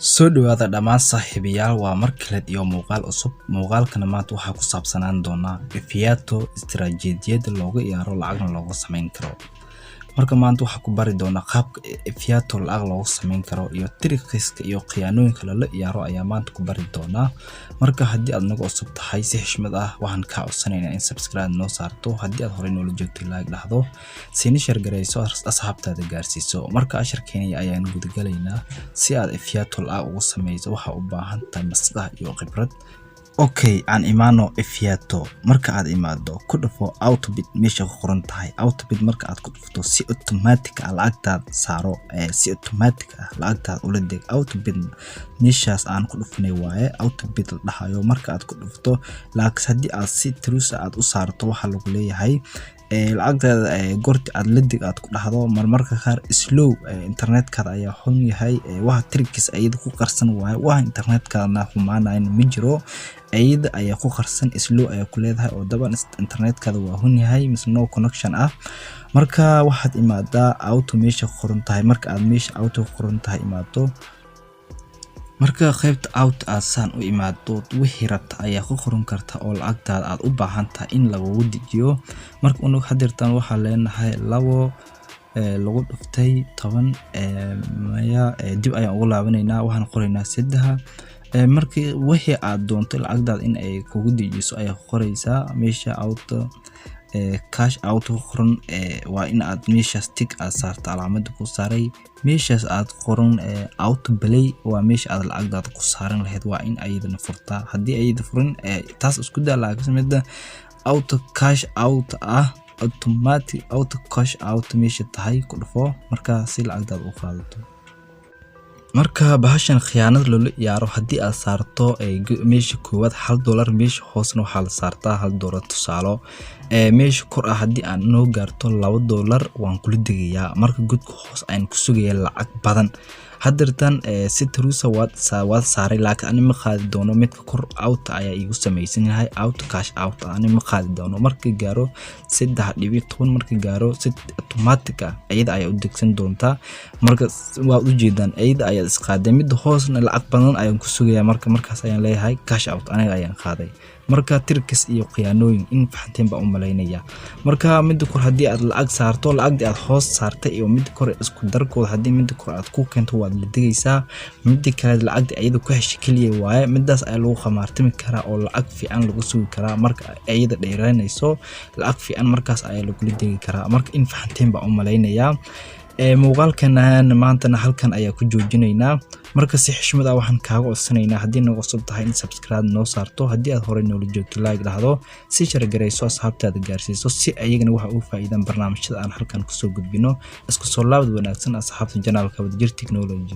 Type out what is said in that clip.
soo dhawaada dhammaan saaxiibayaal waa mar kale iyo muuqaal cusub muuqaalkana maanta waxa ku saabsanaan doona fiyato istiraatiijiyada looga ciyaaro lacagna looga sameyn karo marka maanta waxa ku bari doona qaabka fiyato lacag looga sameyn karo iyo tricks iyo khiyaanooyinka la ciyaaro ayaa maanta ku bari doona marka haddii aad nagu cusub tahay si xishmad ah waxaan ka codsanaynaa in subscribe noo saarto haddii aad horey noola joogtay like dhahdo si share gareyso asxaabtaada gaarsiiso marka casharkeena ayaan gudagalaynaa si aad fiyato lacag ugu sameyso waxa u baahan tahay maskax iyo khibrad okay aan imaano fiyato marka aad imaado ku dhufo autobit meesha ku qoran tahay autobit marka aad ku dhufto si automatic ah lacagtaad saaro si automatic ah lacagtaad ula deg autobit meeshaas aan ku dhufnay waaye autobit la dhahayo marka aad ku dhufto lacag haddii aad si trusa aad u saarto waxa lagu leeyahay lacagtaada goorti aad la deg aad ku dhaxdo marmarka qaar slow internetka ayaa xun yahay waxa tricks ayada ku qarsan waaye waxa internetkana xumaanayn ma jiro ayada ayaa ku qarsan slow ayaa ku leedahay oo daban internetkada waa xun yahay mise no connection ah marka waxaad imaadaa auto meesha qoran tahay marka aad meesha auto qoran tahay imaado marka qaybta out asan u imaado wixii rabta ayaa ku qoran karta oo lacagtaada aad u baahan tahay in lagu dijiyo marka uu hadirtan waxa leenahay labo lagu dhuftay 10 maya dib ayaan ugu laabaneynaa waxaan qoraynaa 3 markii wixii aad doonto lacagtaada in ay kugu dijiso ayaa qoraysaa meesha auto cash out qoran waa in aad meeshaas tick aad saarto calaamada ku saaray meeshaas aad qoran auto play waa meesha aad lacagtaada ku saaran lahayd waa in ayadana furtaa haddii ayada furin taas isku daa lacag sameyda auto cash out ah automatic auto cash out meesha tahay ku dhufo marka si lacagtaada u qaadato marka bahashan khiyaanad loo ciyaaro haddii aad saarto meesha koowaad $1 meesha hoosna waxa la saartaa $1 tusaalo meesha kor ah haddii aan noo gaarto $2 waan kula digayaa marka gudka hoos aan ku sugayaa lacag badan hadirtan si trusa waad saaray laakiin ani ma qaadi doono midka kor out ayaa igu sameysan yahay auto cash out ani ma qaadi doono marka gaaro 3.10 marka gaaro si automatic ah ayada ayaa u degsan doontaa marka waa u jeedaan ayada ayaa isqaaday mid hoosna lacag badan ayaan ku sugayaa markaas ayaan leeyahay cash out aniga ayaan qaaday marka tricks iyo khiyaanooyin in fahanteen ba u maleynaya marka mid kor hadii aad lacag saarto lacagtii aad hoos saartay iyo mid kor isku darkood hadii mid kor aad ku keento waad la digaysaa mid kale lacagtii ayada ku heshay kaliya waaye midaas ay lagu khamaartimi karaa oo lacag fiican lagu sugi karaa marka ayada dheeraynayso lacag fiican markaas ayaa lagu digi karaa marka in fahanteen ba u maleynaya muuqaalkana maanta halkan ayaa ku joojinaynaa marka si xishmad ah waxaan kaaga codsanaynaa haddii nagu cusub tahay in subscribe noo saarto haddii aad horey noola joogto like dhahdo si share gareyso asxaabtaada gaarsiiso si ayagana waxa uu faa'iidaan barnaamijyada aan halkan ku soo gudbino isku soo laabad wanaagsan asxaabta channelka Wadajir Technology